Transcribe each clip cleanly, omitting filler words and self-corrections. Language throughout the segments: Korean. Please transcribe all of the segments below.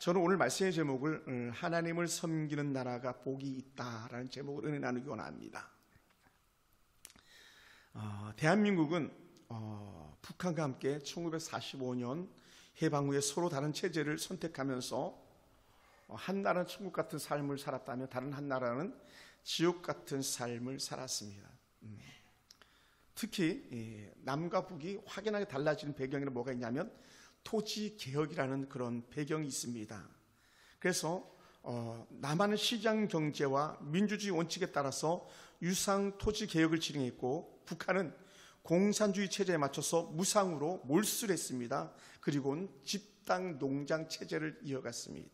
저는 오늘 말씀의 제목을 하나님을 섬기는 나라가 복이 있다라는 제목으로 은혜 나누기 원합니다. 대한민국은 북한과 함께 1945년 해방 후에 서로 다른 체제를 선택하면서 한 나라는 천국 같은 삶을 살았다면 다른 한 나라는 지옥 같은 삶을 살았습니다. 특히 남과 북이 확연하게 달라지는 배경에는 뭐가 있냐면 토지 개혁이라는 그런 배경이 있습니다. 그래서 남한은 시장 경제와 민주주의 원칙에 따라서 유상 토지 개혁을 진행했고, 북한은 공산주의 체제에 맞춰서 무상으로 몰수를 했습니다. 그리고는 집단 농장 체제를 이어갔습니다.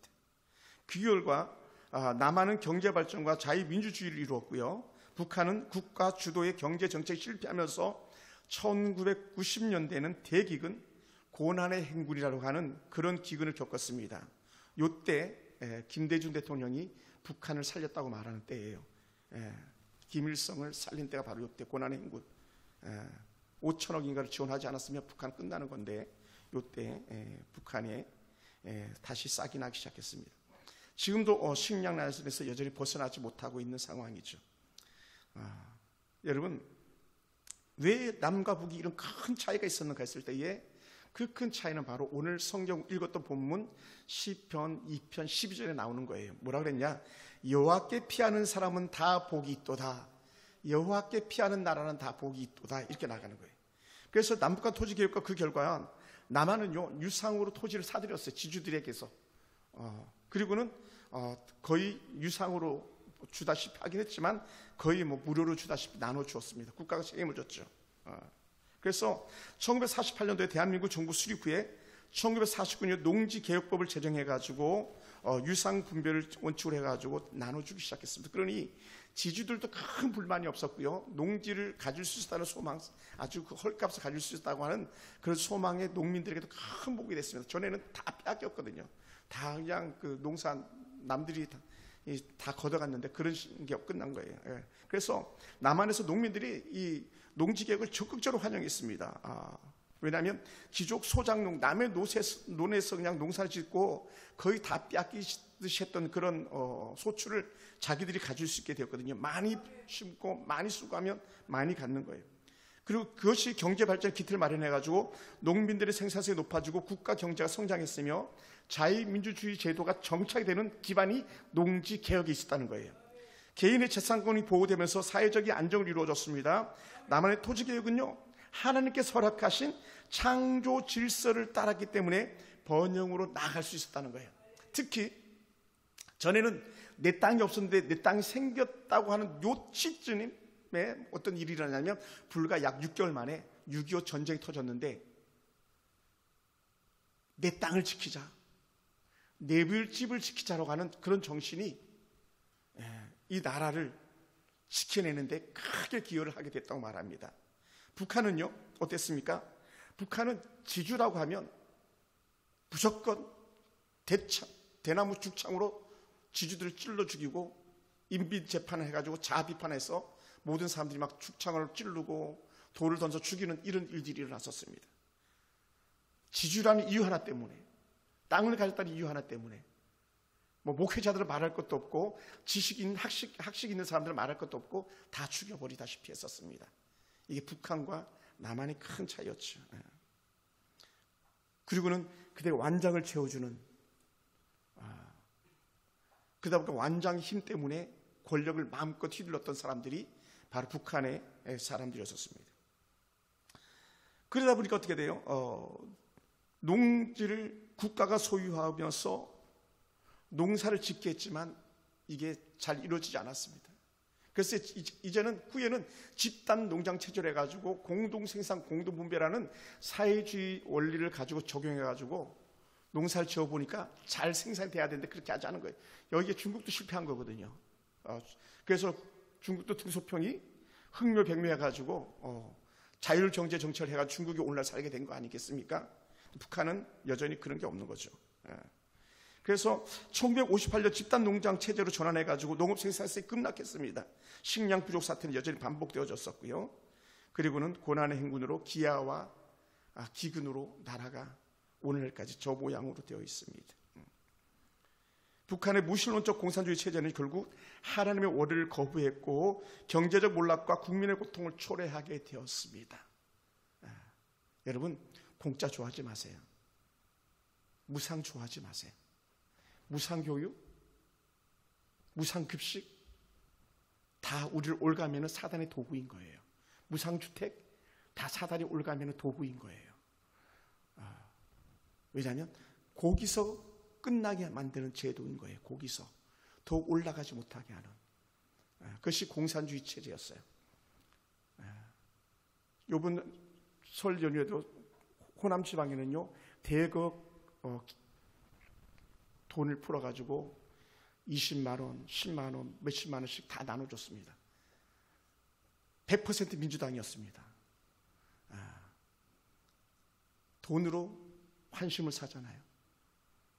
그 결과 남한은 경제 발전과 자유민주주의를 이루었고요, 북한은 국가 주도의 경제 정책이 실패하면서 1990년대에는 대기근 고난의 행군이라고 하는 그런 기근을 겪었습니다. 이때 김대중 대통령이 북한을 살렸다고 말하는 때예요. 김일성을 살린 때가 바로 이때 고난의 행군. 5천억인가를 지원하지 않았으면 북한 끝나는 건데, 이때 북한에 다시 싹이 나기 시작했습니다. 지금도 식량 난에서 여전히 벗어나지 못하고 있는 상황이죠. 여러분, 왜 남과 북이 이런 큰 차이가 있었는가 했을 때에 그 큰 차이는 바로 오늘 성경 읽었던 본문 시편 2편 12절에 나오는 거예요. 뭐라 그랬냐? 여호와께 피하는 사람은 다 복이 있도다. 여호와께 피하는 나라는 다 복이 있도다. 이렇게 나가는 거예요. 그래서 남북한 토지 개혁과 그 결과는 남한은요 유상으로 토지를 사들였어요. 지주들에게서. 그리고는 거의 유상으로 주다시피 하긴 했지만 거의 무료로 주다시피 나눠 주었습니다. 국가가 책임을 졌죠. 그래서 1948년도에 대한민국 정부 수립 후에 1949년 농지개혁법을 제정해가지고 유상 분배를 원칙으로 해가지고 나눠주기 시작했습니다. 그러니 지주들도 큰 불만이 없었고요, 농지를 가질 수 있다는 소망, 아주 그 헐값을 가질 수 있다고 하는 그런 소망의 농민들에게도 큰 복이 됐습니다. 전에는 다 빼앗겼거든요. 다 그냥 그 농사 남들이 다 걷어갔는데 그런 게 끝난 거예요. 그래서 남한에서 농민들이 이 농지개혁을 적극적으로 환영했습니다. 왜냐하면 귀족 소장농, 남의 논에서 그냥 농사를 짓고 거의 다 빼앗기듯이 했던 그런 소출을 자기들이 가질 수 있게 되었거든요. 많이 심고 많이 수고하면 많이 갖는 거예요. 그리고 그것이 경제 발전의 기틀을 마련해가지고 농민들의 생산성이 높아지고 국가 경제가 성장했으며 자유민주주의 제도가 정착이 되는 기반이 농지개혁에 있었다는 거예요. 개인의 재산권이 보호되면서 사회적인 안정을 이루어졌습니다. 남한의 토지개혁은요, 하나님께서 허락하신 창조 질서를 따랐기 때문에 번영으로 나아갈 수 있었다는 거예요. 특히 전에는 내 땅이 없었는데 내 땅이 생겼다고 하는 요 시점에 어떤 일이 일어나냐면, 불과 약 6개월 만에 6.25 전쟁이 터졌는데 내 땅을 지키자, 내 집을 지키자라고 하는 그런 정신이 이 나라를 지켜내는데 크게 기여를 하게 됐다고 말합니다. 북한은요 어땠습니까? 북한은 지주라고 하면 무조건 대나무 죽창으로 지주들을 찔러 죽이고 인빈재판을 해가지고 자비판해서 모든 사람들이 막 죽창을 찌르고 돌을 던져 죽이는 이런 일들이 일어났었습니다. 지주라는 이유 하나 때문에, 땅을 가졌다는 이유 하나 때문에, 목회자들은 말할 것도 없고 지식인 학식 있는 사람들은 말할 것도 없고 다 죽여버리다시피 했었습니다. 이게 북한과 남한의 큰 차이였죠. 그리고는 그때 완장을 채워주는, 그러다 보니까 완장의 힘 때문에 권력을 마음껏 휘둘렀던 사람들이 바로 북한의 사람들이었습니다. 그러다 보니까 어떻게 돼요? 농지를 국가가 소유하면서 농사를 짓게 했지만 이게 잘 이루어지지 않았습니다. 그래서 이제는 후에는 집단 농장 체제를 해가지고 공동생산 공동분배라는 사회주의 원리를 가지고 적용해가지고 농사를 지어보니까 잘 생산이 돼야 되는데 그렇게 하지 않은 거예요. 여기에 중국도 실패한 거거든요. 그래서 중국도 등소평이 흥묘백묘해가지고 자율경제 정책을 해가지고 중국이 오늘날 살게 된 거 아니겠습니까? 북한은 여전히 그런 게 없는 거죠. 그래서 1958년 집단 농장 체제로 전환해가지고 농업 생산성이 급락했습니다. 식량 부족 사태는 여전히 반복되어졌었고요. 그리고는 고난의 행군으로 기아와 기근으로 나라가 오늘날까지 저 모양으로 되어 있습니다. 북한의 무신론적 공산주의 체제는 결국 하나님의 원리를 거부했고 경제적 몰락과 국민의 고통을 초래하게 되었습니다. 여러분, 공짜 좋아하지 마세요. 무상 좋아하지 마세요. 무상교육, 무상급식 다 우리를 올가매는 사단의 도구인 거예요. 무상주택 다 사단이 올가매는 도구인 거예요. 왜냐하면 거기서 끝나게 만드는 제도인 거예요. 거기서 더욱 올라가지 못하게 하는 그것이 공산주의 체제였어요. 이번 설 연휴에도 호남 지방에는요 대거 돈을 풀어가지고 20만 원, 10만 원, 몇십만 원씩 다 나눠줬습니다. 100% 민주당이었습니다. 돈으로 환심을 사잖아요.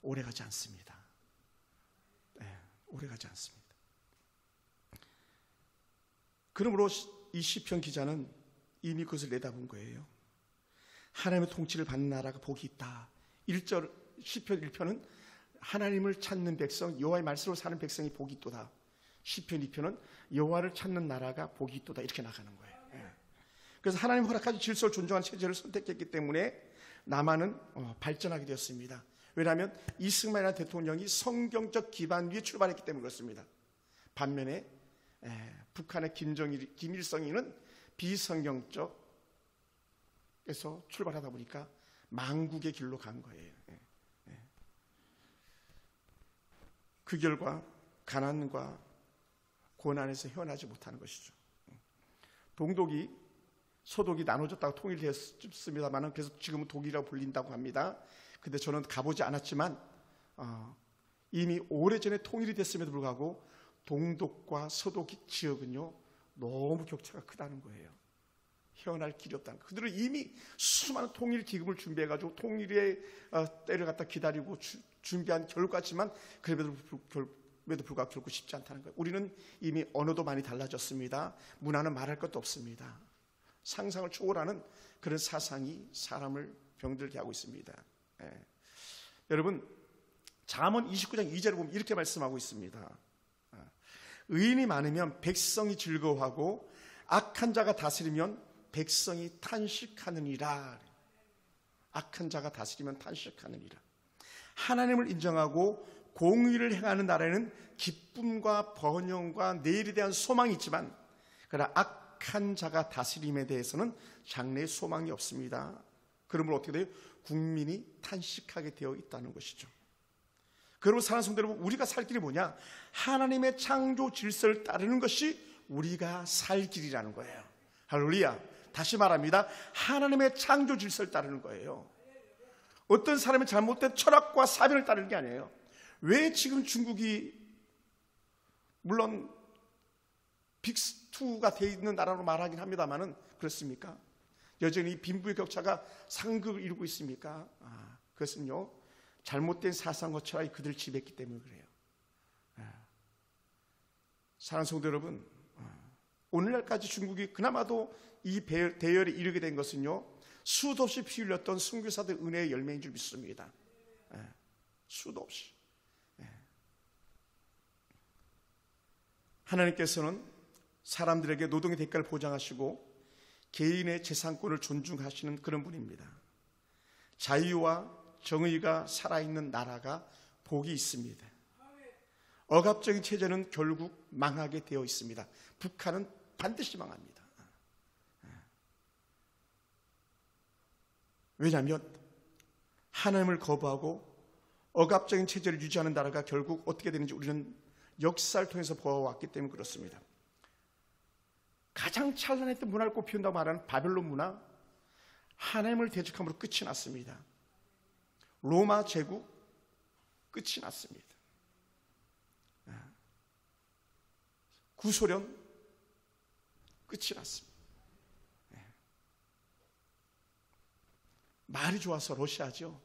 오래가지 않습니다. 오래가지 않습니다. 그러므로 이 시편 기자는 이미 그것을 내다본 거예요. 하나님의 통치를 받는 나라가 복이 있다. 1절 시편 1편은 하나님을 찾는 백성, 여호와의 말씀으로 사는 백성이 복이 있도다. 시편 2편은 여호와를 찾는 나라가 복이 있도다. 이렇게 나가는 거예요. 그래서 하나님 허락하신 질서를 존중하는 체제를 선택했기 때문에 남한은 발전하게 되었습니다. 왜냐하면 이승만이라는 대통령이 성경적 기반 위에 출발했기 때문에 그렇습니다. 반면에 북한의 김일성이는 비성경적에서 출발하다 보니까 망국의 길로 간 거예요. 그 결과 가난과 고난에서 헤어나지 못하는 것이죠. 동독이 서독이 나눠졌다고 통일되었습니다만 그래서 지금은 독일이라고 불린다고 합니다. 근데 저는 가보지 않았지만 이미 오래전에 통일이 됐음에도 불구하고 동독과 서독 지역은요 너무 격차가 크다는 거예요. 헤어날 길이 없다는 거예요. 그들은 이미 수많은 통일 기금을 준비해가지고 통일의 때를 갖다 기다리고 준비한 결과지만 그럼에도 불구하고 결코 쉽지 않다는 거예요. 우리는 이미 언어도 많이 달라졌습니다. 문화는 말할 것도 없습니다. 상상을 초월하는 그런 사상이 사람을 병들게 하고 있습니다. 여러분, 잠언 29장 2절을 보면 이렇게 말씀하고 있습니다. 의인이 많으면 백성이 즐거워하고 악한 자가 다스리면 백성이 탄식하느니라. 악한 자가 다스리면 탄식하느니라. 하나님을 인정하고 공의를 행하는 나라에는 기쁨과 번영과 내일에 대한 소망이 있지만 그러나 악한 자가 다스림에 대해서는 장래의 소망이 없습니다. 그러므로 어떻게 돼요? 국민이 탄식하게 되어 있다는 것이죠. 그러므로 사랑하는 성도 여러분, 우리가 살 길이 뭐냐? 하나님의 창조 질서를 따르는 것이 우리가 살 길이라는 거예요. 할렐루야. 다시 말합니다. 하나님의 창조 질서를 따르는 거예요. 어떤 사람의 잘못된 철학과 사변을 따르는 게 아니에요. 왜 지금 중국이 물론 빅2가 되어 있는 나라로 말하긴 합니다만은 그렇습니까? 여전히 빈부의 격차가 상극을 이루고 있습니까? 그것은요 잘못된 사상과 철학이 그들을 지배했기 때문에 그래요. 사랑하는 성도 여러분, 오늘날까지 중국이 그나마도 이 대열에 이르게 된 것은요 수도 없이 피 흘렸던 선교사들 은혜의 열매인 줄 믿습니다. 수도 없이. 하나님께서는 사람들에게 노동의 대가를 보장하시고 개인의 재산권을 존중하시는 그런 분입니다. 자유와 정의가 살아있는 나라가 복이 있습니다. 억압적인 체제는 결국 망하게 되어 있습니다. 북한은 반드시 망합니다. 왜냐하면 하나님을 거부하고 억압적인 체제를 유지하는 나라가 결국 어떻게 되는지 우리는 역사를 통해서 보아왔기 때문에 그렇습니다. 가장 찬란했던 문화를 꽃피운다고 말하는 바벨론 문화, 하나님을 대적함으로 끝이 났습니다. 로마 제국 끝이 났습니다. 구소련 끝이 났습니다. 말이 좋아서 러시아죠.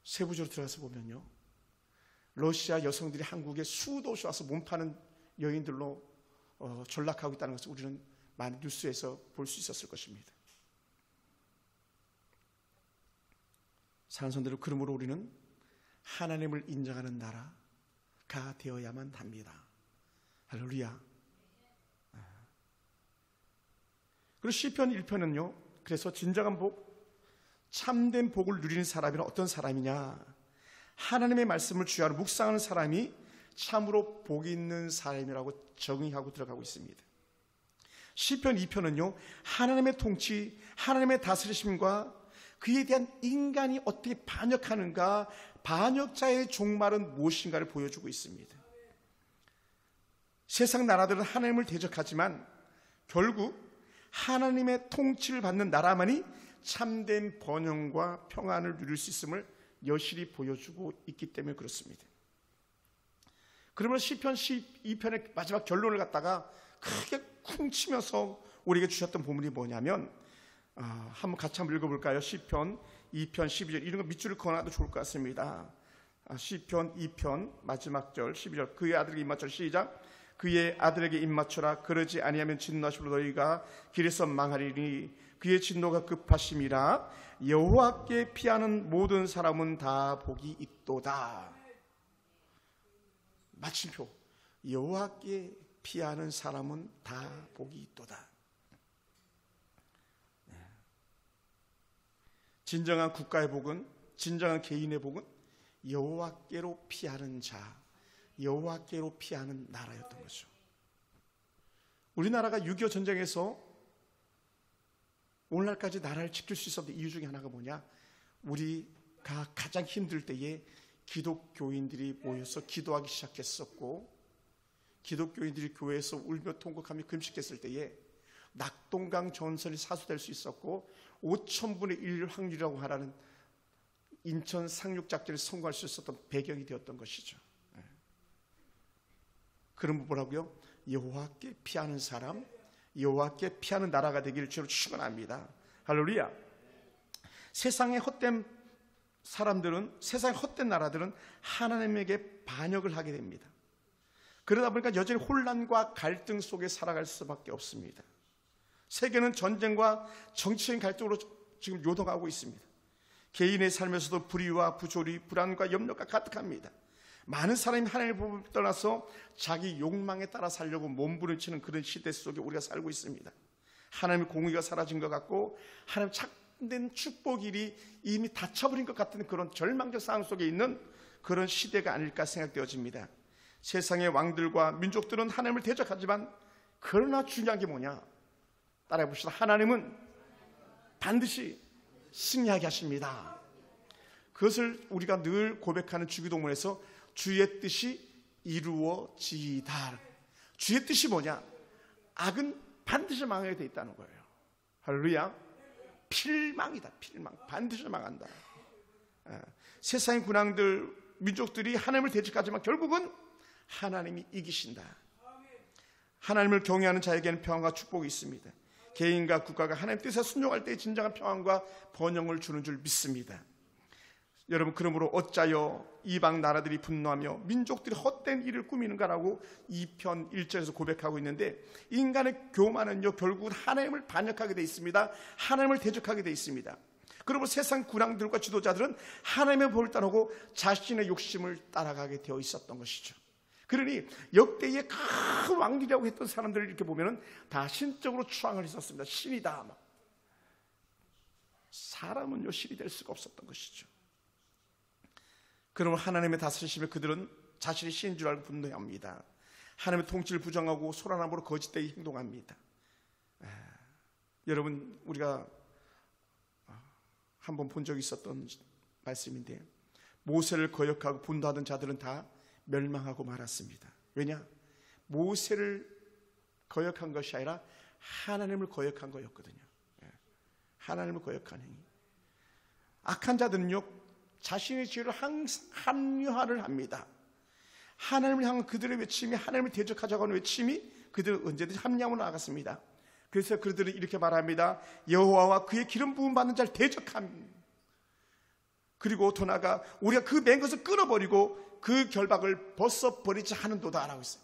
세부적으로 들어가서 보면요, 러시아 여성들이 한국에 수도 없이 와서 몸 파는 여인들로 전락하고 있다는 것을 우리는 많은 뉴스에서 볼 수 있었을 것입니다. 사랑하는 성도들, 그러므로 우리는 하나님을 인정하는 나라가 되어야만 합니다. 할렐루야. 그리고 시편 1편은요, 그래서 진정한 복, 참된 복을 누리는 사람이란 어떤 사람이냐? 하나님의 말씀을 주야로 묵상하는 사람이 참으로 복이 있는 사람이라고 정의하고 들어가고 있습니다. 시편 2편은요, 하나님의 통치, 하나님의 다스리심과 그에 대한 인간이 어떻게 반역하는가, 반역자의 종말은 무엇인가를 보여주고 있습니다. 세상 나라들은 하나님을 대적하지만 결국 하나님의 통치를 받는 나라만이 참된 번영과 평안을 누릴 수 있음을 여실히 보여주고 있기 때문에 그렇습니다. 그러면 시편 12편의 마지막 결론을 갖다가 크게 쿵치면서 우리에게 주셨던 본문이 뭐냐면, 한번 같이 한번 읽어볼까요? 시편 2편 12절, 이런 거 밑줄을 그어놔도 좋을 것 같습니다. 시편 2편 마지막 절 12절, 그의 아들에게 입맞춰라. 시작. 그의 아들에게 입맞춰라. 그러지 아니하면 진노하심으로 너희가 길에서 망하리니 그의 진노가 급하심이라. 여호와께 피하는 모든 사람은 다 복이 있도다. 마침표. 여호와께 피하는 사람은 다 복이 있도다. 진정한 국가의 복은, 진정한 개인의 복은 여호와께로 피하는 자, 여호와께로 피하는 나라였던 거죠. 우리나라가 6.25 전쟁에서 오늘날까지 나라를 지킬 수 있었던 이유 중에 하나가 뭐냐? 우리가 가장 힘들 때에 기독교인들이 모여서 기도하기 시작했었고, 기독교인들이 교회에서 울며 통곡하며 금식했을 때에 낙동강 전선이 사수될 수 있었고 5,000분의 1 확률이라고 하라는 인천 상륙작전을 성공할 수 있었던 배경이 되었던 것이죠. 그럼 뭐라고요? 여호와께 피하는 사람, 여호와께 피하는 나라가 되기를 주로 축원합니다. 할렐루야. 세상의 헛된 사람들은, 세상의 헛된 나라들은 하나님에게 반역을 하게 됩니다. 그러다 보니까 여전히 혼란과 갈등 속에 살아갈 수밖에 없습니다. 세계는 전쟁과 정치적인 갈등으로 지금 요동하고 있습니다. 개인의 삶에서도 불의와 부조리, 불안과 염려가 가득합니다. 많은 사람이 하나님의 법을 떠나서 자기 욕망에 따라 살려고 몸부림치는 그런 시대 속에 우리가 살고 있습니다. 하나님의 공의가 사라진 것 같고 하나님의 참된 축복일이 이미 닫혀버린 것 같은 그런 절망적 상황 속에 있는 그런 시대가 아닐까 생각되어집니다. 세상의 왕들과 민족들은 하나님을 대적하지만 그러나 중요한 게 뭐냐? 따라해 봅시다. 하나님은 반드시 승리하게 하십니다. 그것을 우리가 늘 고백하는 주기도문에서 주의 뜻이 이루어지이다. 주의 뜻이 뭐냐? 악은 반드시 망하게 돼 있다는 거예요. 할렐루야. 필망이다. 필망. 반드시 망한다. 세상의 군왕들, 민족들이 하나님을 대적하지만 결국은 하나님이 이기신다. 하나님을 경외하는 자에게는 평안과 축복이 있습니다. 개인과 국가가 하나님 뜻에 순종할 때 진정한 평안과 번영을 주는 줄 믿습니다. 여러분, 그러므로 어짜여 이방 나라들이 분노하며 민족들이 헛된 일을 꾸미는가라고 2편 1절에서 고백하고 있는데, 인간의 교만은요 결국은 하나님을 반역하게 돼 있습니다. 하나님을 대적하게 돼 있습니다. 그러므로 세상 군왕들과 지도자들은 하나님의 법을 따르고 자신의 욕심을 따라가게 되어 있었던 것이죠. 그러니 역대의 큰 왕들이라고 했던 사람들을 이렇게 보면은 다 신적으로 추앙을 했었습니다. 신이다. 막. 사람은요 신이 될 수가 없었던 것이죠. 그러면 하나님의 다스리심에 그들은 자신이 신인 줄 알고 분노합니다. 하나님의 통치를 부정하고 소란함으로 거짓되게 행동합니다. 여러분, 우리가 한번 본 적이 있었던 말씀인데, 모세를 거역하고 분노하던 자들은 다 멸망하고 말았습니다. 왜냐? 모세를 거역한 것이 아니라 하나님을 거역한 거였거든요. 하나님을 거역한 행위. 악한 자들은요 자신의 죄를 항상 합리화를 합니다. 하나님을 향한 그들의 외침이, 하나님을 대적하자고 하는 외침이 그들은 언제든지 합리함으로 나갔습니다. 그래서 그들은 이렇게 말합니다. 여호와와 그의 기름 부음 받는 자를 대적함. 그리고 더 나아가 우리가 그 맨 것을 끊어버리고 그 결박을 벗어버리지 하는도다 라고 했어요.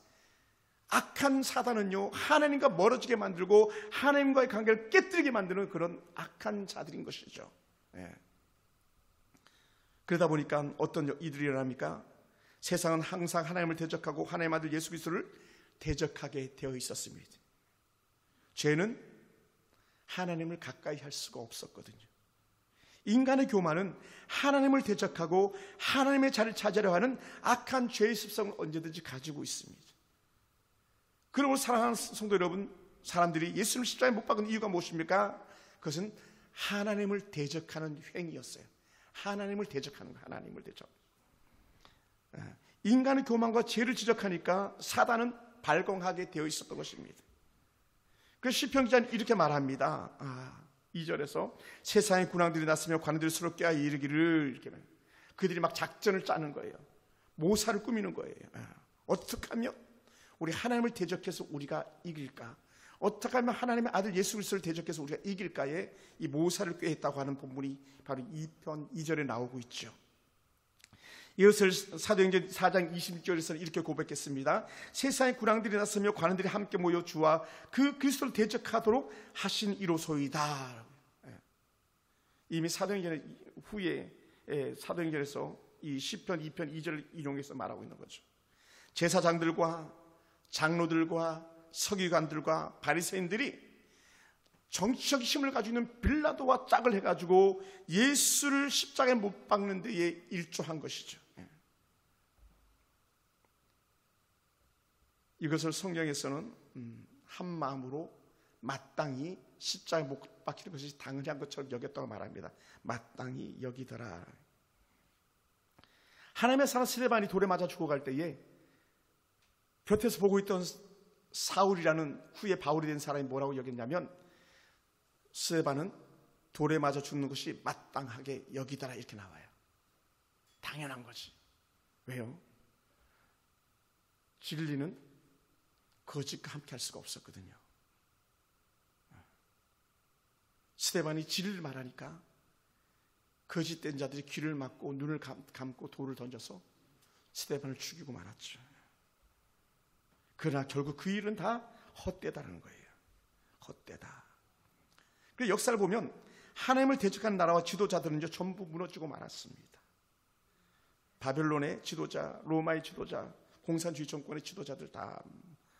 악한 사단은요 하나님과 멀어지게 만들고 하나님과의 관계를 깨뜨리게 만드는 그런 악한 자들인 것이죠. 그러다 보니까 어떤 일들이 일어납니까? 세상은 항상 하나님을 대적하고 하나님의 아들 예수 그리스도를 대적하게 되어 있었습니다. 죄는 하나님을 가까이 할 수가 없었거든요. 인간의 교만은 하나님을 대적하고 하나님의 자리를 차지하려 하는 악한 죄의 습성을 언제든지 가지고 있습니다. 그러므로 사랑하는 성도 여러분, 사람들이 예수님을 십자가에 못 박은 이유가 무엇입니까? 그것은 하나님을 대적하는 행위였어요. 하나님을 대적하는 거, 하나님을 대적. 인간의 교만과 죄를 지적하니까 사단은 발광하게 되어 있었던 것입니다. 그래서 시편 기자는 이렇게 말합니다. 2절에서 세상의 군왕들이 났으며 관원들이 서로 껴야 이르기를, 이렇게 그들이 막 작전을 짜는 거예요. 모사를 꾸미는 거예요. 어떻게 하면 우리 하나님을 대적해서 우리가 이길까? 어떻게 하면 하나님의 아들 예수 그리스도를 대적해서 우리가 이길까에 이 모사를 꾀했다고 하는 본문이 바로 2편 2절에 나오고 있죠. 이것을 사도행전 4장 26절에서는 이렇게 고백했습니다. 세상의 군왕들이 났으며 관원들이 함께 모여 주와 그 그리스도를 대적하도록 하신 이로소이다. 이미 사도행전 후에 사도행전에서 이 시편 2편 2절을 인용해서 말하고 있는 거죠. 제사장들과 장로들과 서기관들과 바리새인들이 정치적 힘을 가지고 있는 빌라도와 짝을 해가지고 예수를 십자가에 못 박는 데에 일조한 것이죠. 이것을 성경에서는 한 마음으로 마땅히 십자가에 못 박히는 것이 당연한 것처럼 여겼다고 말합니다. 마땅히 여기더라. 하나님의 사람 스데반이 돌에 맞아 죽어갈 때에 곁에서 보고 있던 사울이라는 후에 바울이 된 사람이 뭐라고 여겼냐면, 스데반은 돌에 맞아 죽는 것이 마땅하게 여기더라, 이렇게 나와요. 당연한 거지. 왜요? 진리는 거짓과 함께 할 수가 없었거든요. 스데반이 진리를 말하니까 거짓된 자들이 귀를 막고 눈을 감고 돌을 던져서 스데반을 죽이고 말았죠. 그러나 결국 그 일은 다 헛되다라는 거예요. 헛되다. 그래서 역사를 보면 하나님을 대적하는 나라와 지도자들은 이제 전부 무너지고 말았습니다. 바벨론의 지도자, 로마의 지도자, 공산주의 정권의 지도자들 다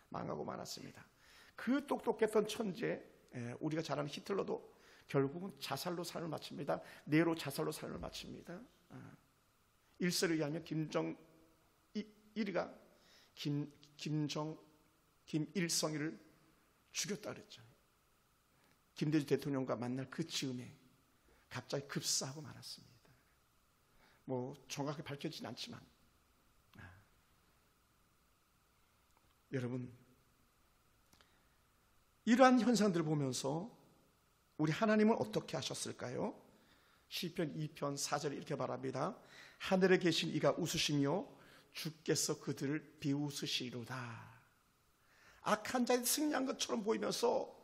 망하고 말았습니다. 그 똑똑했던 천재, 우리가 잘 아는 히틀러도 결국은 자살로 삶을 마칩니다. 네로 자살로 삶을 마칩니다. 일설에 의하면 김일성이를 죽였다 그랬죠. 김대중 대통령과 만날 그 즈음에 갑자기 급사하고 말았습니다. 뭐 정확히 밝혀지진 않지만, 여러분, 이러한 현상들을 보면서 우리 하나님은 어떻게 하셨을까요? 시편 2편 4절에 이렇게 말합니다. 하늘에 계신 이가 웃으시며 주께서 그들을 비웃으시리로다. 악한 자들이 승리한 것처럼 보이면서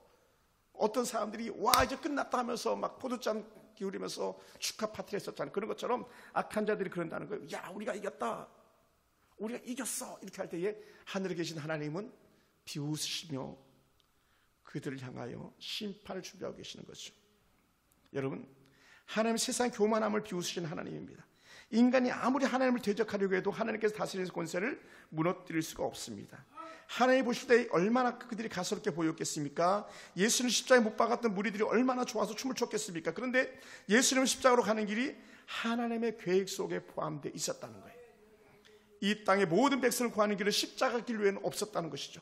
어떤 사람들이 와 이제 끝났다 하면서 막 포도잔 기울이면서 축하 파티를 했었잖아요. 그런 것처럼 악한 자들이 그런다는 거예요. 야, 우리가 이겼다, 우리가 이겼어, 이렇게 할 때에 하늘에 계신 하나님은 비웃으시며 그들을 향하여 심판을 준비하고 계시는 거죠. 여러분, 하나님 세상 교만함을 비웃으시는 하나님입니다. 인간이 아무리 하나님을 대적하려고 해도 하나님께서 다스리는 권세를 무너뜨릴 수가 없습니다. 하나님 보실 때 얼마나 그들이 가소롭게 보였겠습니까? 예수님 십자가에 못 박았던 무리들이 얼마나 좋아서 춤을 췄겠습니까? 그런데 예수님 십자가로 가는 길이 하나님의 계획 속에 포함되어 있었다는 거예요. 이 땅의 모든 백성을 구하는 길은 십자가 길 외에는 없었다는 것이죠.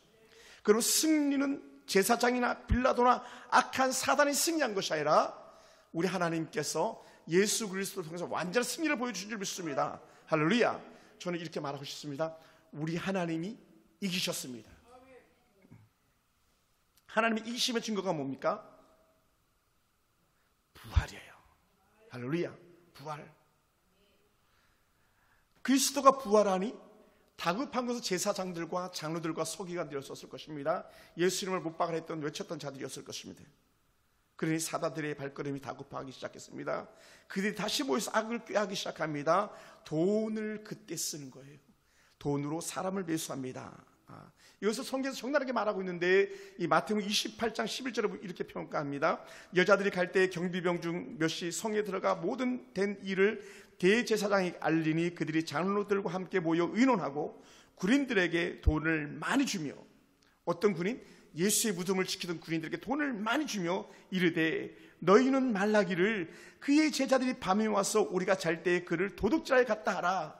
그리고 승리는 제사장이나 빌라도나 악한 사단이 승리한 것이 아니라 우리 하나님께서 예수 그리스도를 통해서 완전한 승리를 보여주신 줄 믿습니다. 할렐루야. 저는 이렇게 말하고 싶습니다. 우리 하나님이 이기셨습니다. 하나님이 이기심의 증거가 뭡니까? 부활이에요. 할렐루야. 부활. 그리스도가 부활하니 다급한 것은 제사장들과 장로들과 서기관들이었을 것입니다. 예수 이름을 못 박아 했던 외쳤던 자들이었을 것입니다. 그러니 사다들의 발걸음이 다급하기 시작했습니다. 그들이 다시 모여서 악을 꾀하기 시작합니다. 돈을 그때 쓰는 거예요. 돈으로 사람을 매수합니다. 여기서 성경에서 적나라하게 말하고 있는데 이 마태복음 28장 11절에 이렇게 평가합니다. 여자들이 갈 때 경비병 중 몇이 성에 들어가 모든 된 일을 대제사장이 알리니 그들이 장로들과 함께 모여 의논하고 군인들에게 돈을 많이 주며, 어떤 군인? 예수의 무덤을 지키던 군인들에게 돈을 많이 주며 이르되 너희는 말라기를 그의 제자들이 밤에 와서 우리가 잘 때에 그를 도둑질하여 갔다 하라.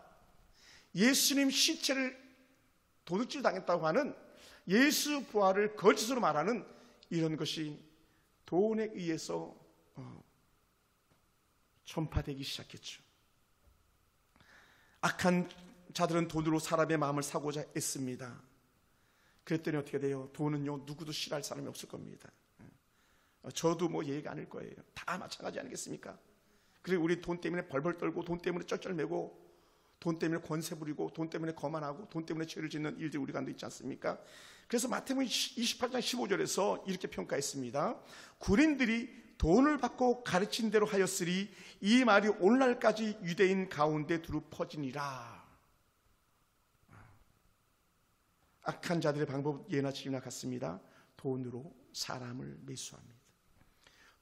예수님 시체를 도둑질 당했다고 하는, 예수 부활을 거짓으로 말하는 이런 것이 돈에 의해서 전파되기 시작했죠. 악한 자들은 돈으로 사람의 마음을 사고자 했습니다. 그랬더니 어떻게 돼요? 돈은요, 누구도 싫어할 사람이 없을 겁니다. 저도 뭐 예의가 아닐 거예요. 다 마찬가지 아니겠습니까? 그리고 우리 돈 때문에 벌벌 떨고, 돈 때문에 쩔쩔매고, 돈 때문에 권세 부리고, 돈 때문에 거만하고, 돈 때문에 죄를 짓는 일들이 우리 가운데 있지 않습니까? 그래서 마태복음 28장 15절에서 이렇게 평가했습니다. 군인들이 돈을 받고 가르친 대로 하였으리 이 말이 오늘날까지 유대인 가운데 두루 퍼지니라. 악한 자들의 방법은 예나 지금이나 같습니다. 돈으로 사람을 매수합니다.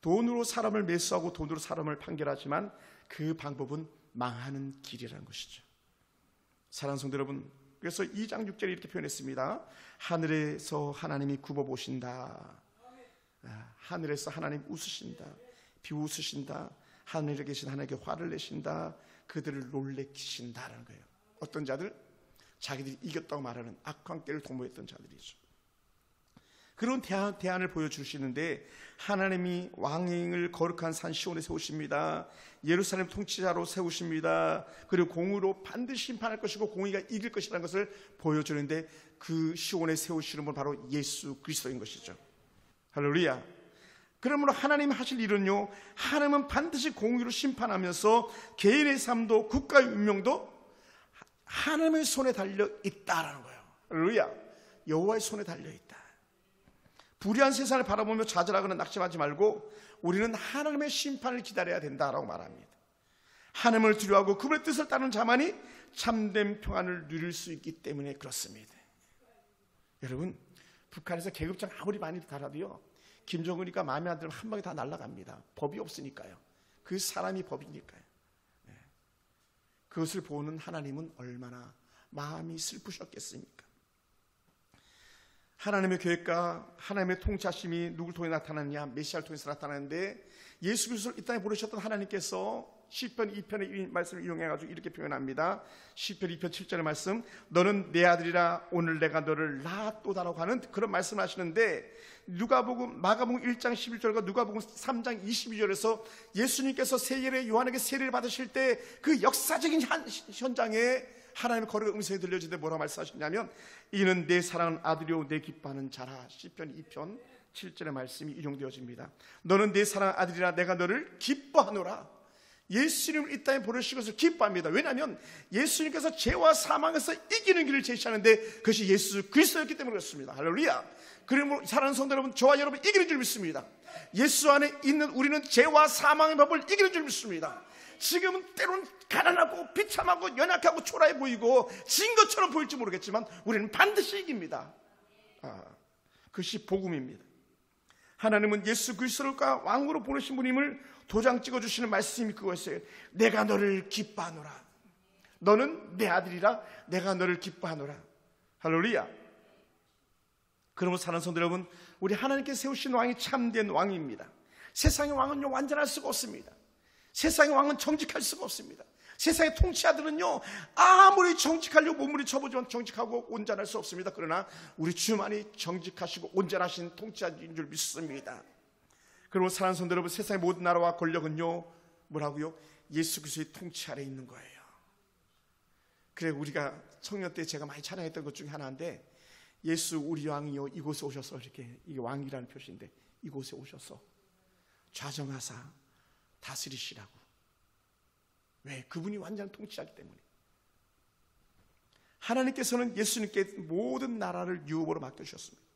돈으로 사람을 매수하고 돈으로 사람을 판결하지만 그 방법은 망하는 길이라는 것이죠. 사랑하는 성도 여러분, 그래서 2장 6절에 이렇게 표현했습니다. 하늘에서 하나님이 굽어보신다. 하늘에서 하나님 웃으신다. 비웃으신다. 하늘에 계신 하나님께 화를 내신다. 그들을 놀래키신다라는 거예요. 어떤 자들? 자기들이 이겼다고 말하는 악관계를 도모했던 자들이죠. 그런 대안을 보여주시는데, 하나님이 왕을 거룩한 산 시온에 세우십니다. 예루살렘 통치자로 세우십니다. 그리고 공의로 반드시 심판할 것이고 공의가 이길 것이라는 것을 보여주는데, 그 시온에 세우시는 분 바로 예수 그리스도인 것이죠. 할렐루야. 그러므로 하나님이 하실 일은요, 하나님은 반드시 공의로 심판하면서 개인의 삶도 국가의 운명도 하나님의 손에 달려 있다라는 거예요. 할렐루야. 여호와의 손에 달려 있다. 불의한 세상을 바라보며 좌절하거나 낙심하지 말고 우리는 하나님의 심판을 기다려야 된다라고 말합니다. 하나님을 두려워하고 그분의 뜻을 따르는 자만이 참된 평안을 누릴 수 있기 때문에 그렇습니다. 여러분, 북한에서 계급장 아무리 많이 달아도요, 김정은이가 마음에 안 들면 한 방에 다 날아갑니다. 법이 없으니까요. 그 사람이 법이니까요. 그것을 보는 하나님은 얼마나 마음이 슬프셨겠습니까? 하나님의 계획과 하나님의 통치하심이 누굴 통해 나타나느냐? 메시아를 통해서 나타나는데, 예수 그리스도를 이 땅에 보내셨던 하나님께서 시편 2편의 말씀을 이용해가지고 이렇게 표현합니다. 시편 2편 7절의 말씀, 너는 내 아들이라 오늘 내가 너를 낳았도다라고 하는 그런 말씀을 하시는데, 마가복음 1장 11절과 누가복음 3장 22절에서 예수님께서 세례 요한에게 세례를 받으실 때 그 역사적인 현장에 하나님의 거룩한 음성이 들려지는데 뭐라고 말씀하시냐면, 이는 내 사랑하는 아들이요 내 기뻐하는 자라. 시편 2편 7절의 말씀이 인용되어집니다. 너는 내 사랑하는 아들이라 내가 너를 기뻐하노라. 예수님을 이 땅에 보내신 것을 기뻐합니다. 왜냐하면 예수님께서 죄와 사망에서 이기는 길을 제시하는데 그것이 예수 그리스도였기 때문에 그렇습니다. 할렐루야. 그러므로 사랑하는 성도 여러분, 저와 여러분 이기는 줄 믿습니다. 예수 안에 있는 우리는 죄와 사망의 법을 이기는 줄 믿습니다. 지금은 때론 가난하고 비참하고 연약하고 초라해 보이고 진 것처럼 보일지 모르겠지만 우리는 반드시 이깁니다. 그것이 복음입니다. 하나님은 예수 그리스도를 왕으로 보내신 분임을 도장 찍어주시는 말씀이 그것이에요. 내가 너를 기뻐하노라. 너는 내 아들이라 내가 너를 기뻐하노라. 할렐루야. 그러면 사랑하는 성도 여러분, 우리 하나님께서 세우신 왕이 참된 왕입니다. 세상의 왕은요 완전할 수가 없습니다. 세상의 왕은 정직할 수가 없습니다. 세상의 통치자들은요 아무리 정직하려고 몸부림쳐보지만 정직하고 온전할 수 없습니다. 그러나 우리 주만이 정직하시고 온전하신 통치자인 줄 믿습니다. 그리고 사랑하는 성도 여러분, 세상의 모든 나라와 권력은요 뭐라고요? 예수 그리스도의 통치 아래 있는 거예요. 그래, 우리가 청년 때 제가 많이 찬양했던 것 중에 하나인데, 예수 우리 왕이요 이곳에 오셔서, 이렇게, 이게 왕이라는 표시인데 이곳에 오셔서 좌정하사 다스리시라고. 왜? 그분이 완전 통치하기 때문에. 하나님께서는 예수님께 모든 나라를 유업으로 맡겨주셨습니다.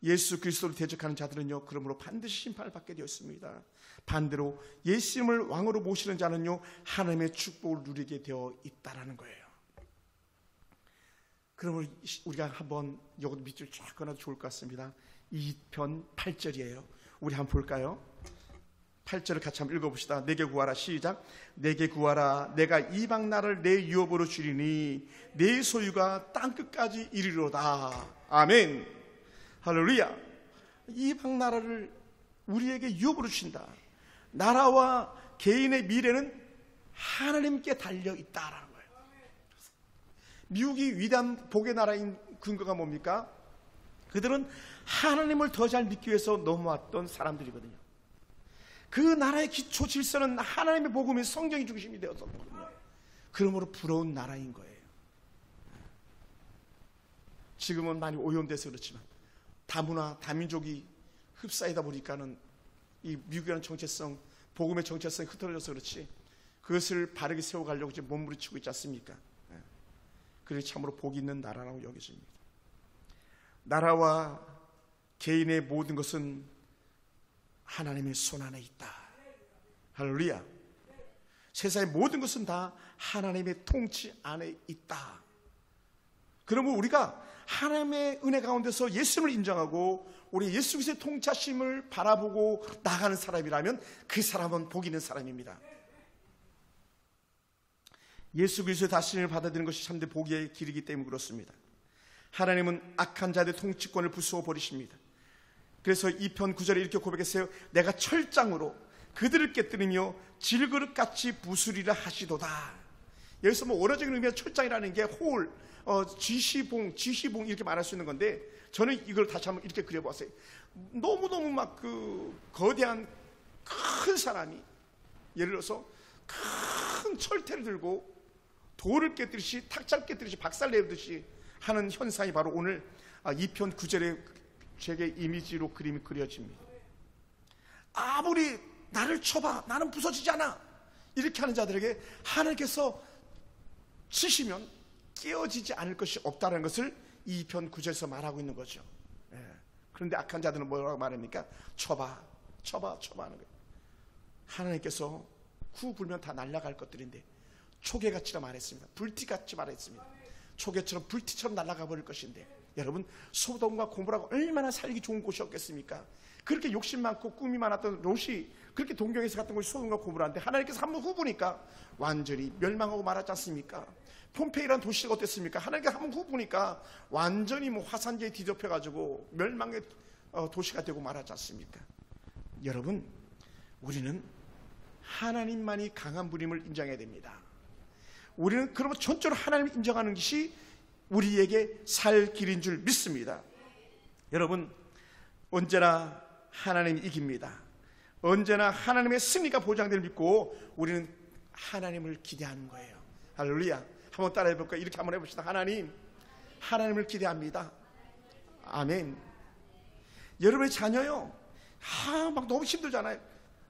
예수 그리스도를 대적하는 자들은요 그러므로 반드시 심판을 받게 되었습니다. 반대로 예수님을 왕으로 모시는 자는요 하나님의 축복을 누리게 되어 있다라는 거예요. 그러면 우리가 한번 이것도 밑줄 쫙 꺼내도 좋을 것 같습니다. 2편 8절이에요. 우리 한번 볼까요? 8절을 같이 한번 읽어봅시다. 내게 구하라. 시작. 내게 구하라. 내가 이방 나라를 내 유업으로 주리니 내 소유가 땅끝까지 이르리로다. 아멘. 할렐루야. 이방 나라를 우리에게 유업으로 주신다. 나라와 개인의 미래는 하나님께 달려있다라는 거예요. 미국이 위대한 복의 나라인 근거가 뭡니까? 그들은 하나님을 더 잘 믿기 위해서 넘어왔던 사람들이거든요. 그 나라의 기초 질서는 하나님의 복음이 성경이 중심이 되었었거든요. 그러므로 부러운 나라인 거예요. 지금은 많이 오염돼서 그렇지만 다문화, 다민족이 흡사이다 보니까는 이 미국이라는 정체성, 복음의 정체성이 흐트러져서 그렇지 그것을 바르게 세워가려고 이제 몸부림치고 있지 않습니까? 그게 참으로 복이 있는 나라라고 여겨집니다. 나라와 개인의 모든 것은 하나님의 손 안에 있다. 할렐루야. 세상의 모든 것은 다 하나님의 통치 안에 있다. 그러면 우리가 하나님의 은혜 가운데서 예수님을 인정하고 우리 예수 그리스도의 통치하심을 바라보고 나가는 사람이라면 그 사람은 복 있는 사람입니다. 예수 그리스도의 다스림을 받아들이는 것이 참된 복의 길이기 때문에 그렇습니다. 하나님은 악한 자들의 통치권을 부수어 버리십니다. 그래서 2편 9절에 이렇게 고백했어요. 내가 철장으로 그들을 깨뜨리며 질그릇같이 부수리라 하시도다. 여기서 뭐 원어적인 의미의 철장이라는 게 홀, 쥐시봉 이렇게 말할 수 있는 건데 저는 이걸 다시 한번 이렇게 그려봤어요. 너무너무 막 그 거대한 큰 사람이 예를 들어서 큰 철퇴를 들고 돌을 깨뜨리듯이 탁자를 깨뜨리듯이 박살내듯이 하는 현상이 바로 오늘 2편 9절에 제게 이미지로 그림이 그려집니다. 아무리 나를 쳐봐 나는 부서지지 않아 이렇게 하는 자들에게 하나님께서 치시면 깨어지지 않을 것이 없다는 것을 2편 9절에서 말하고 있는 거죠. 그런데 악한 자들은 뭐라고 말합니까? 쳐봐 하는 거예요. 하나님께서 후 불면 다 날아갈 것들인데 초계같이라 말했습니다. 불티같이 말했습니다. 초계처럼 불티처럼 날아가 버릴 것인데 여러분 소돔과 고모라가 얼마나 살기 좋은 곳이었겠습니까? 그렇게 욕심 많고 꿈이 많았던 롯이 그렇게 동경에서 갔던 곳이 소돔과 고모라인데 하나님께서 한번 후 보니까 완전히 멸망하고 말았지 않습니까? 폼페이라는 도시가 어땠습니까? 하나님께서 한번 후 보니까 완전히 뭐 화산재에 뒤덮여가지고 멸망의 도시가 되고 말았지 않습니까? 여러분 우리는 하나님만이 강한 분임을 인정해야 됩니다. 우리는 그러면 전적으로 하나님을 인정하는 것이 우리에게 살 길인 줄 믿습니다. 여러분 언제나 하나님이 이깁니다. 언제나 하나님의 승리가 보장될 믿고 우리는 하나님을 기대하는 거예요. 할렐루야. 한번 따라해 볼까요? 이렇게 한번 해봅시다. 하나님을 기대합니다. 아멘. 여러분의 자녀요 막 너무 힘들잖아요.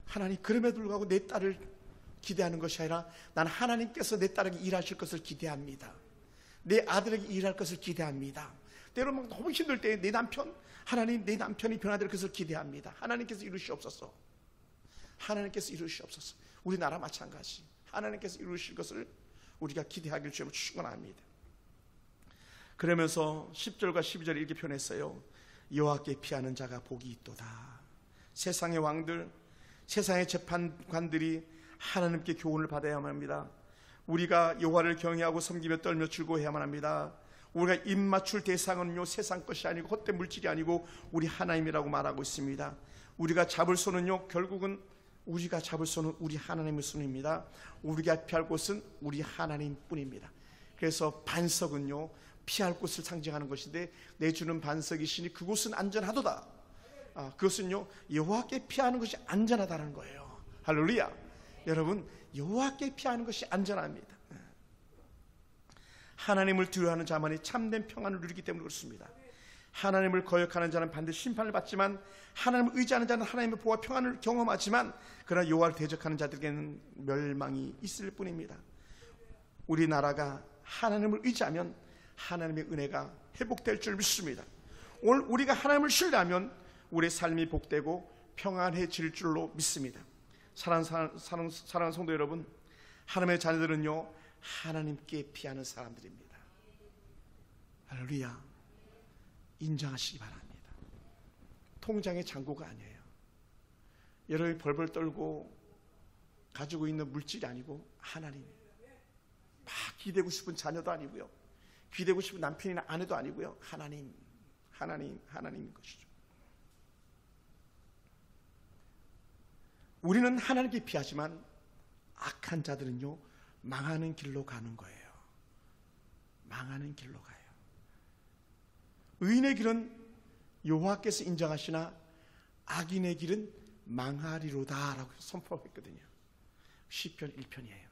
하나님 그럼에도 불구하고 내 딸을 기대하는 것이 아니라 난 하나님께서 내 딸에게 일하실 것을 기대합니다. 내 아들에게 일할 것을 기대합니다. 때로는 막 너무 힘들 때 내 남편 하나님 내 남편이 변화될 것을 기대합니다. 하나님께서 이루시옵소서. 하나님께서 이루시옵소서. 우리나라 마찬가지 하나님께서 이루실 것을 우리가 기대하기를 주님을 축원합니다. 그러면서 10절과 12절에 이렇게 표현했어요. 여호와께 피하는 자가 복이 있도다. 세상의 왕들 세상의 재판관들이 하나님께 교훈을 받아야만 합니다. 우리가 여호와를 경외하고 섬기며 떨며 즐거워해야만 합니다. 우리가 입맞출 대상은요 세상 것이 아니고 헛된 물질이 아니고 우리 하나님이라고 말하고 있습니다. 우리가 잡을 손은요 결국은 우리가 잡을 손은 우리 하나님의 손입니다. 우리가 피할 곳은 우리 하나님뿐입니다. 그래서 반석은요 피할 곳을 상징하는 것인데 내주는 반석이시니 그곳은 안전하도다. 그것은요 여호와께 피하는 것이 안전하다는 거예요. 할렐루야. 여러분 여호와께 피하는 것이 안전합니다. 하나님을 두려워하는 자만이 참된 평안을 누리기 때문에 그렇습니다. 하나님을 거역하는 자는 반드시 심판을 받지만 하나님을 의지하는 자는 하나님의 보호와 평안을 경험하지만 그러나 여호와를 대적하는 자들에게는 멸망이 있을 뿐입니다. 우리나라가 하나님을 의지하면 하나님의 은혜가 회복될 줄 믿습니다. 오늘 우리가 하나님을 신뢰하면 우리의 삶이 복되고 평안해질 줄로 믿습니다. 사랑하는 성도 여러분, 하나님의 자녀들은요 하나님께 피하는 사람들입니다. 할렐루야. 인정하시기 바랍니다. 통장의 잔고가 아니에요. 여러분이 벌벌 떨고 가지고 있는 물질이 아니고 하나님, 막 기대고 싶은 자녀도 아니고요, 기대고 싶은 남편이나 아내도 아니고요, 하나님인 것이죠. 우리는 하나님께 피하지만 악한 자들은요 망하는 길로 가는 거예요. 망하는 길로 가요. 의인의 길은 여호와께서 인정하시나 악인의 길은 망하리로다 라고 선포했거든요. 시편 1편이에요.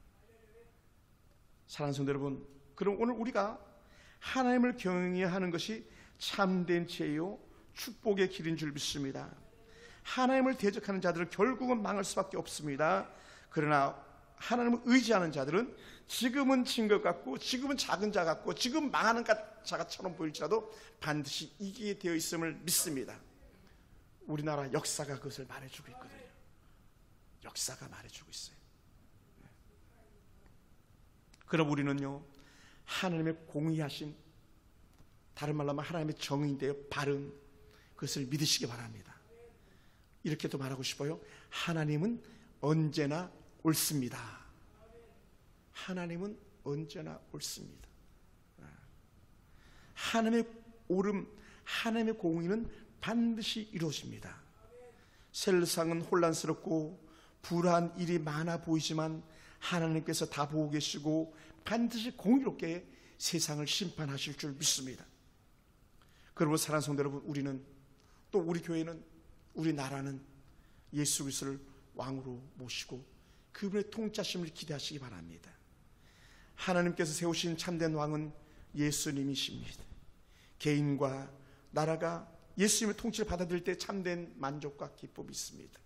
사랑하는 성도 여러분, 그럼 오늘 우리가 하나님을 경외하는 것이 참된 지혜요 축복의 길인 줄 믿습니다. 하나님을 대적하는 자들은 결국은 망할 수밖에 없습니다. 그러나 하나님을 의지하는 자들은 지금은 진 것 같고, 지금은 작은 자 같고, 지금 망하는 자가처럼 보일지라도 반드시 이기게 되어 있음을 믿습니다. 우리나라 역사가 그것을 말해주고 있거든요. 역사가 말해주고 있어요. 그럼 우리는요 하나님의 공의하신, 다른 말로 하면 하나님의 정의인데요 바른, 그것을 믿으시기 바랍니다. 이렇게도 말하고 싶어요. 하나님은 언제나 옳습니다. 하나님은 언제나 옳습니다. 하나님의 옳음, 하나님의 공의는 반드시 이루어집니다. 세상은 혼란스럽고 불안한 일이 많아 보이지만 하나님께서 다 보고 계시고 반드시 공의롭게 세상을 심판하실 줄 믿습니다. 그러므로 사랑하는 성도 여러분, 우리는, 또 우리 교회는, 우리 나라는 예수 그리스도를 왕으로 모시고 그분의 통치하심을 기대하시기 바랍니다. 하나님께서 세우신 참된 왕은 예수님이십니다. 개인과 나라가 예수님의 통치를 받아들일 때 참된 만족과 기쁨이 있습니다.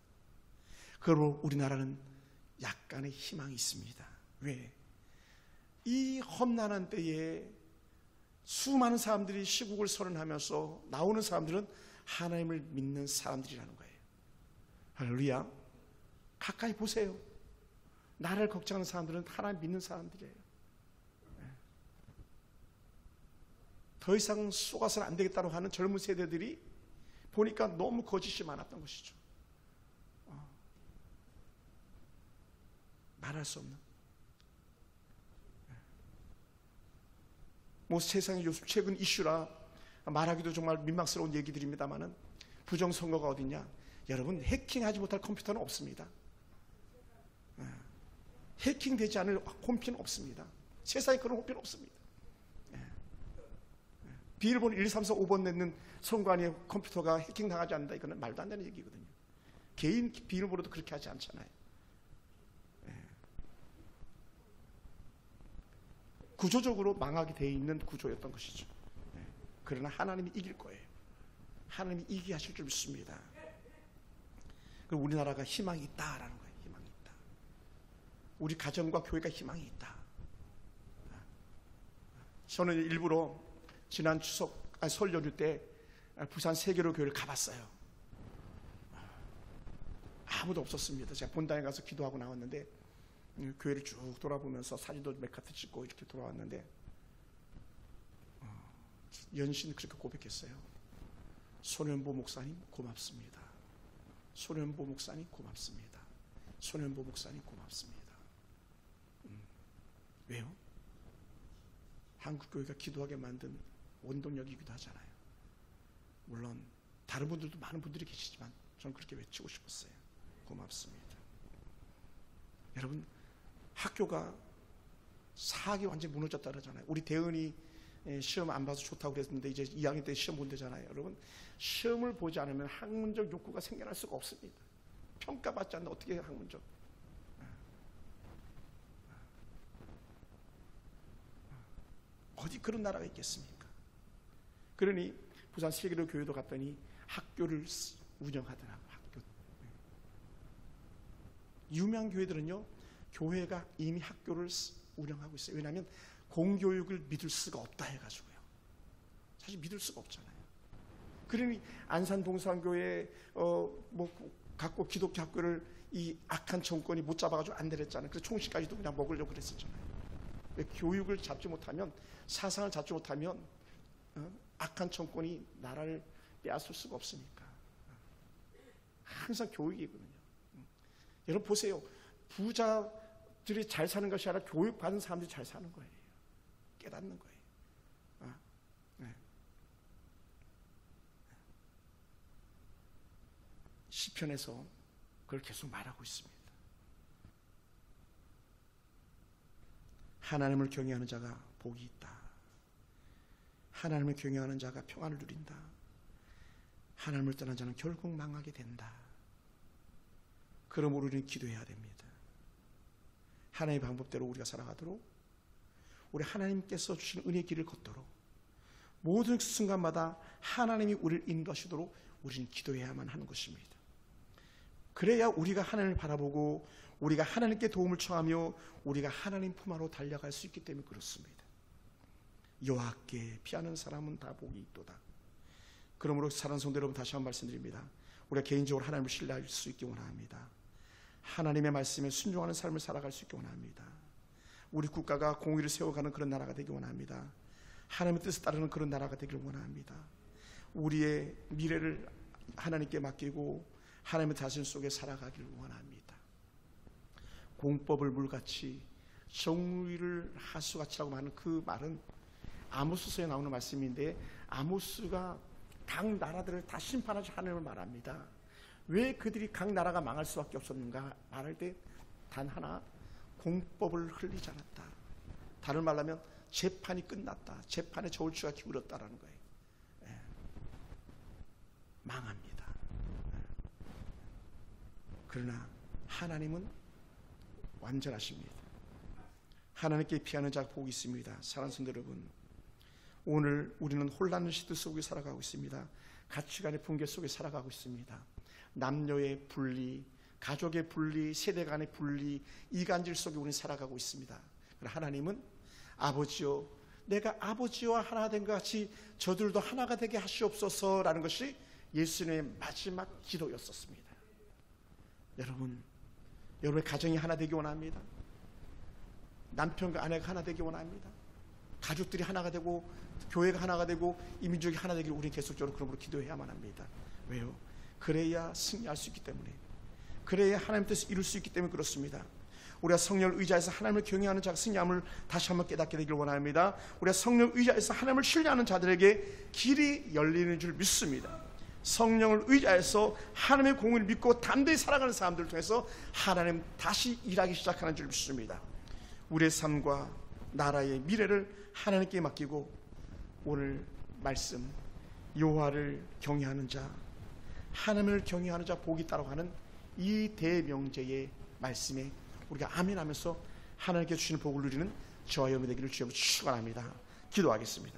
그러므로 우리나라는 약간의 희망이 있습니다. 왜? 이 험난한 때에 수많은 사람들이 시국을 선언하면서 나오는 사람들은 하나님을 믿는 사람들이라는 거예요. 할렐루야. 가까이 보세요. 나라를 걱정하는 사람들은 하나님 믿는 사람들이에요. 더 이상 속아서는 안 되겠다고 하는 젊은 세대들이 보니까 너무 거짓이 많았던 것이죠. 말할 수 없는. 뭐 세상의 요즘 최근 이슈라 말하기도 정말 민망스러운 얘기들입니다만은 부정선거가 어딨냐? 여러분, 해킹하지 못할 컴퓨터는 없습니다. 해킹되지 않을 홈피는 없습니다. 세상에 그런 홈피는 없습니다. 비밀번호 1, 2, 3, 4, 5번 내는 선관위 컴퓨터가 해킹당하지 않는다, 이거는 말도 안 되는 얘기거든요. 개인 비밀번호도 그렇게 하지 않잖아요. 구조적으로 망하게 되어 있는 구조였던 것이죠. 그러나 하나님이 이길 거예요. 하나님이 이기게 하실 줄 믿습니다. 그리고 우리나라가 희망이 있다라는 거예요. 희망이 있다. 우리 가정과 교회가 희망이 있다. 저는 일부러 지난 설 연휴 때 부산 세계로 교회를 가봤어요. 아무도 없었습니다. 제가 본당에 가서 기도하고 나왔는데 교회를 쭉 돌아보면서 사진도 몇 카트 찍고 이렇게 돌아왔는데 연신 그렇게 고백했어요. 손현보 목사님 고맙습니다. 손현보 목사님 고맙습니다. 손현보 목사님 고맙습니다. 왜요? 한국교회가 기도하게 만든 원동력이기도 하잖아요. 물론 다른 분들도 많은 분들이 계시지만 저는 그렇게 외치고 싶었어요. 고맙습니다. 여러분, 학교가 사학이 완전히 무너졌다 그러잖아요. 우리 대은이 시험 안 봐서 좋다고 그랬는데 이제 2학년 때 시험 본대잖아요. 여러분, 시험을 보지 않으면 학문적 욕구가 생겨날 수가 없습니다. 평가받지 않는 어떻게 학문적. 어디 그런 나라가 있겠습니까? 그러니 부산 세계로 교회도 갔더니 학교를 운영하더라고요. 학교. 유명한 교회들은요, 교회가 이미 학교를 운영하고 있어요. 왜냐하면 공교육을 믿을 수가 없다 해가지고요. 사실 믿을 수가 없잖아요. 그러니 안산 동산교회 갖고 기독교 학교를 이 악한 정권이 못 잡아가지고 안 내렸잖아요. 그래서 총시까지도 그냥 먹으려고 그랬었잖아요. 왜? 교육을 잡지 못하면, 사상을 잡지 못하면 악한 정권이 나라를 빼앗을 수가 없으니까. 항상 교육이거든요. 여러분 보세요. 부자들이 잘 사는 것이 아니라 교육받은 사람들이 잘 사는 거예요. 깨닫는 거예요. 네. 시편에서 그걸 계속 말하고 있습니다. 하나님을 경외하는 자가 복이 있다. 하나님을 경외하는 자가 평안을 누린다. 하나님을 떠난 자는 결국 망하게 된다. 그러므로 우리는 기도해야 됩니다. 하나님의 방법대로 우리가 살아가도록, 우리 하나님께서 주신 은혜의 길을 걷도록, 모든 순간마다 하나님이 우리를 인도하시도록 우리는 기도해야만 하는 것입니다. 그래야 우리가 하나님을 바라보고 우리가 하나님께 도움을 청하며 우리가 하나님 품 안으로 달려갈 수 있기 때문에 그렇습니다. 여호와께 피하는 사람은 다 복이 있도다. 그러므로 사랑하는 성도 여러분, 다시 한번 말씀드립니다. 우리가 개인적으로 하나님을 신뢰할 수 있기 원합니다. 하나님의 말씀에 순종하는 삶을 살아갈 수 있기 원합니다. 우리 국가가 공의를 세워가는 그런 나라가 되기 원합니다. 하나님의 뜻을 따르는 그런 나라가 되기를 원합니다. 우리의 미래를 하나님께 맡기고 하나님의 자신 속에 살아가기를 원합니다. 공법을 물같이 정의를 하수같이라고 하는 그 말은 아모스서에 나오는 말씀인데, 아모스가 각 나라들을 다 심판하신 하나님을 말합니다. 왜 그들이 각 나라가 망할 수밖에 없었는가 말할 때 단 하나, 공법을 흘리지 않았다. 다른 말로 하면 재판이 끝났다. 재판의 저울추가 기울었다라는 거예요. 망합니다. 그러나 하나님은 완전하십니다. 하나님께 피하는 자가 복이 있습니다. 사랑하는 성도 여러분, 오늘 우리는 혼란의 시대 속에 살아가고 있습니다. 가치관의 붕괴 속에 살아가고 있습니다. 남녀의 분리, 가족의 분리, 세대 간의 분리, 이간질 속에 우리는 살아가고 있습니다. 그러나 하나님은 아버지여, 내가 아버지와 하나 된 것 같이 저들도 하나가 되게 하시옵소서라는 것이 예수님의 마지막 기도였었습니다. 여러분의 가정이 하나 되기 원합니다. 남편과 아내가 하나 되기 원합니다. 가족들이 하나가 되고 교회가 하나가 되고 이 민족이 하나 되기를 우리는 계속적으로 그러므로 기도해야만 합니다. 왜요? 그래야 승리할 수 있기 때문에, 그래야 하나님 뜻을 이룰 수 있기 때문에 그렇습니다. 우리가 성령을 의지해서 하나님을 경외하는 자가 승리함을 다시 한번 깨닫게 되기를 원합니다. 우리가 성령을 의지해서 하나님을 신뢰하는 자들에게 길이 열리는 줄 믿습니다. 성령을 의지해서 하나님의 공을 믿고 담대히 살아가는 사람들을 통해서 하나님 다시 일하기 시작하는 줄 믿습니다. 우리의 삶과 나라의 미래를 하나님께 맡기고 오늘 말씀, 여호와를 경외하는 자, 하나님을 경외하는 자 복이 있다고 하는 이 대명제의 말씀에 우리가 아멘하면서 하나님께 주시는 복을 누리는 저와 여러분 되기를 주여 축원합니다. 기도하겠습니다.